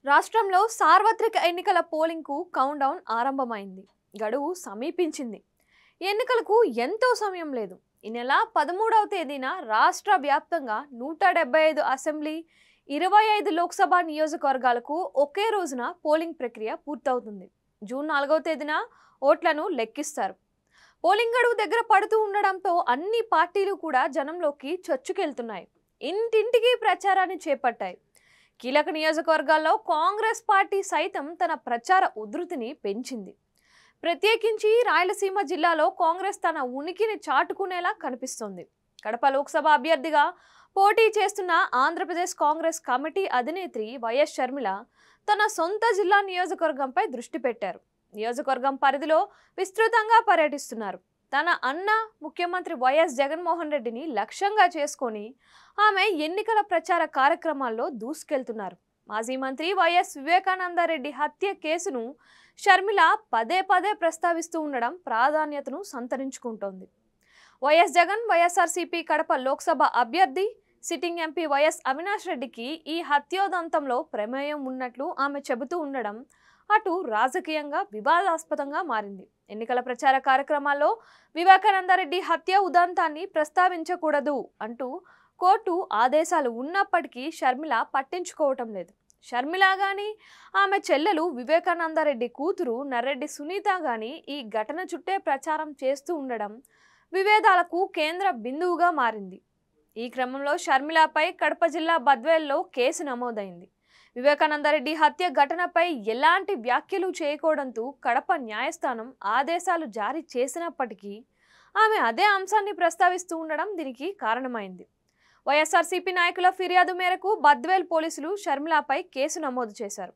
రాష్ట్రంలో సార్వత్రిక ఎన్నికల పోలింగ్కు కౌంట్డౌన్ ఆరంభమైంది. గడువు సమీపించింది. ఎన్నికలకు ఎంతో సమయం లేదు. ఈ నెల 13వ తేదీన రాష్ట్ర వ్యాప్తంగా 175 అసెంబ్లీ, 25 లోక్సభ నియోజకవర్గాలకు ఒకే రోజున పోలింగ్ ప్రక్రియ పూర్తవుతుంది. జూన్ 4వ తేదీన ఓట్లను లెక్కిస్తారు. పోలింగ్ గడువు దగ్గర పడుతూ ఉండడంతో అన్ని పార్టీలు కూడా జనంలోకి చొచ్చుకెళ్తున్నాయి. ఇంటింటికి ప్రచారాన్ని చేపట్టాయి. కీలక నియోజకవర్గాల్లో కాంగ్రెస్ పార్టీ సైతం తన ప్రచార ఉధృతిని పెంచింది. ప్రత్యేకించి రాయలసీమ జిల్లాలో కాంగ్రెస్ తన ఉనికిని చాటుకునేలా కనిపిస్తోంది. కడప లోక్సభ అభ్యర్థిగా పోటీ చేస్తున్న ఆంధ్రప్రదేశ్ కాంగ్రెస్ కమిటీ అధినేత్రి వైఎస్ షర్మిల తన సొంత జిల్లా నియోజకవర్గంపై దృష్టి పెట్టారు. నియోజకవర్గం పరిధిలో విస్తృతంగా పర్యటిస్తున్నారు. తన అన్న ముఖ్యమంత్రి వైఎస్ జగన్మోహన్ రెడ్డిని లక్ష్యంగా చేసుకొని ఆమె ఎన్నికల ప్రచార కార్యక్రమాల్లో దూసుకెళ్తున్నారు. మాజీ మంత్రి వైఎస్ వివేకానందరెడ్డి హత్య కేసును షర్మిల పదే పదే ప్రస్తావిస్తూ ఉండడం ప్రాధాన్యతను సంతరించుకుంటోంది. వైఎస్ జగన్ వైఎస్ఆర్సీపీ కడప లోక్సభ అభ్యర్థి సిట్టింగ్ ఎంపీ వైఎస్ అవినాష్ రెడ్డికి ఈ హత్యోదంతంలో ప్రమేయం ఉన్నట్లు ఆమె చెబుతూ ఉండడం అటు రాజకీయంగా వివాదాస్పదంగా మారింది. ఎన్నికల ప్రచార కార్యక్రమాల్లో వివేకానందరెడ్డి హత్య ఉదంతాన్ని ప్రస్తావించకూడదు అంటూ కోర్టు ఆదేశాలు ఉన్నప్పటికీ షర్మిల పట్టించుకోవటం లేదు. షర్మిల గాని ఆమె చెల్లెలు వివేకానందరెడ్డి కూతురు నర్రెడ్డి సునీత గాని ఈ ఘటన చుట్టే ప్రచారం చేస్తూ ఉండడం వివేదాలకు కేంద్ర బిందువుగా మారింది. ఈ క్రమంలో షర్మిలపై కడప జిల్లా బద్వేల్లో కేసు నమోదైంది. వివేకానందరెడ్డి హత్య ఘటనపై ఎలాంటి వ్యాఖ్యలు చేయకూడదంటూ కడప న్యాయస్థానం ఆదేశాలు జారీ చేసినప్పటికీ ఆమె అదే అంశాన్ని ప్రస్తావిస్తూ ఉండడం దీనికి కారణమైంది. వైఎస్ఆర్సీపీ నాయకుల ఫిర్యాదు మేరకు బద్వేల్ పోలీసులు షర్మిలపై కేసు నమోదు చేశారు.